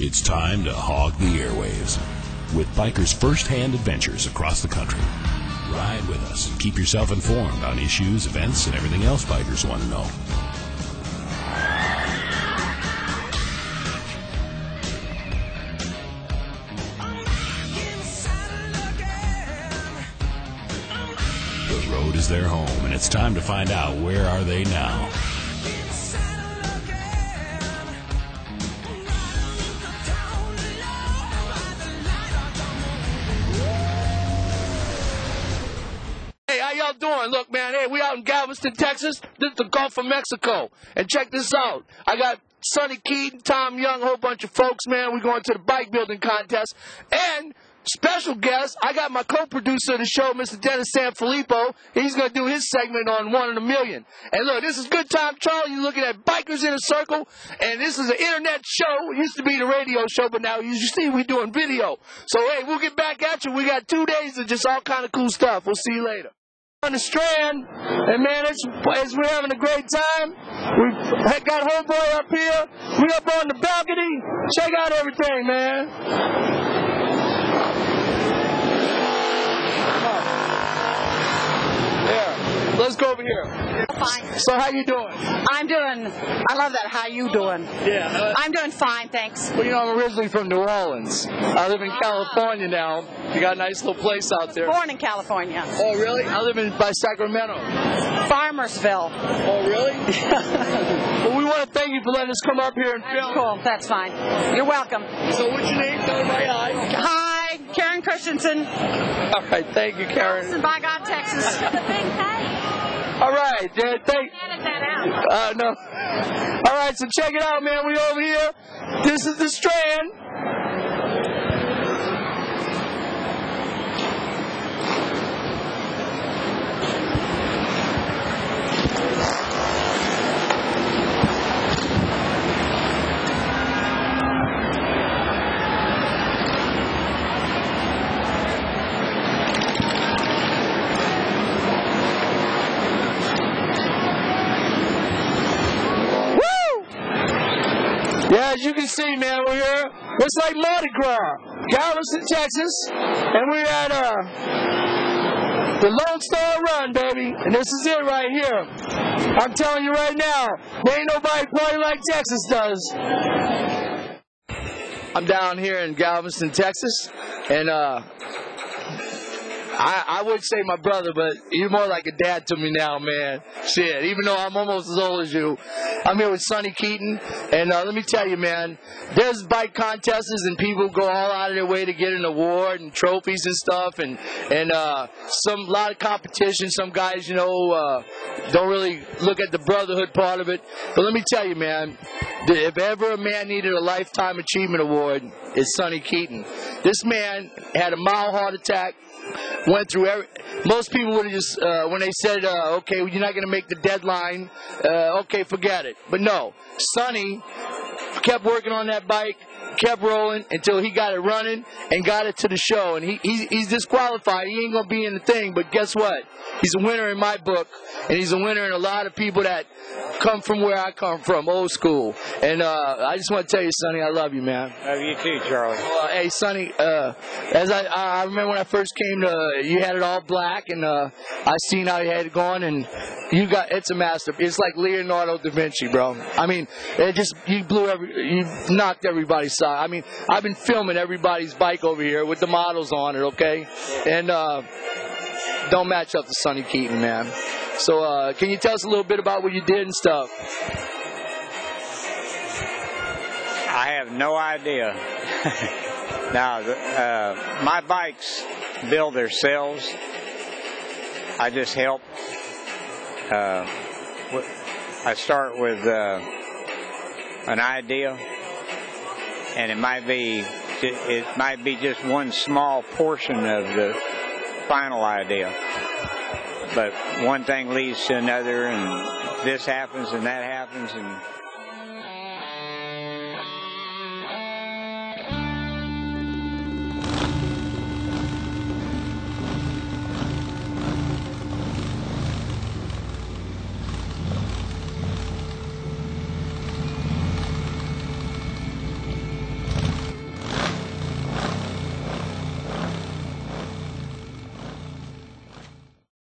It's time to hog the airwaves with bikers' first-hand adventures across the country. Ride with us and keep yourself informed on issues, events, and everything else bikers want to know. The road is their home, and it's time to find out where are they now. Doing? Look, man, hey, we out in Galveston, Texas. This is the Gulf of Mexico. And check this out. I got Sonny Keaton, Tom Young, a whole bunch of folks, man. We're going to the bike building contest. And special guest, I got my co-producer of the show, Mr. Dennis Sanfilippo. He's going to do his segment on One in a Million. And look, this is Good Time Charlie. You're looking at Bikers in a Circle. And this is an internet show. It used to be the radio show, but now you see we're doing video. So, hey, we'll get back at you. We got 2 days of just all kind of cool stuff. We'll see you later. On the Strand, and man, as we're having a great time. We've got homeboy up here. We up on the balcony. Check out everything, man. Yeah, let's go over here. Fine. So how you doing? I love that. How you doing? Yeah. I'm doing fine, thanks. Well, you know, I'm originally from New Orleans. I live in California now. You got a nice little place out there. Born in California. Oh, really? I live by Sacramento. Farmersville. Oh, really? Well, we want to thank you for letting us come up here and film. Cool. That's fine. You're welcome. So what's your name? Tell me hi. Hi, Karen Christensen. All right. Thank you, Karen. By God, Texas. All right. Edit that out. No. All right. So check it out, man. We over here. This is the Strand. Yeah, as you can see, man, we're here. It's like Mardi Gras, Galveston, Texas, and we're at the Lone Star Run, baby, and this is it right here. I'm telling you right now, there ain't nobody party like Texas does. I'm down here in Galveston, Texas, and I would say my brother, but you're more like a dad to me now, man. Shit, even though I'm almost as old as you. I'm here with Sonny Keaton, and let me tell you, man, there's bike contests, and people go all out of their way to get an award and trophies and stuff, and a lot of competition. Some guys, you know, don't really look at the brotherhood part of it. But let me tell you, man, if ever a man needed a Lifetime Achievement Award, it's Sonny Keaton. This man had a mild heart attack. Went through most people would have just, when they said, okay, well, you're not going to make the deadline, okay, forget it. But no, Sonny kept working on that bike, kept rolling until he got it running and got it to the show. And he's disqualified. He ain't going to be in the thing, but guess what? He's a winner in my book, and he's a winner in a lot of people that come from where I come from, old school. And I just want to tell you, Sonny, I love you, man. Love you too, Charlie. Hey, Sonny, as I remember when I first came to, you had it all black, and I seen how you had it going, and it's a masterpiece. It's like Leonardo da Vinci, bro. I mean, you knocked everybody's side. I mean, I've been filming everybody's bike over here with the models on it, okay? And don't match up to Sonny Keaton, man. So can you tell us a little bit about what you did and stuff? I have no idea. Now, my bikes build themselves. I just help. I start with an idea, and it might be just one small portion of the final idea. But one thing leads to another, and this happens and that happens, and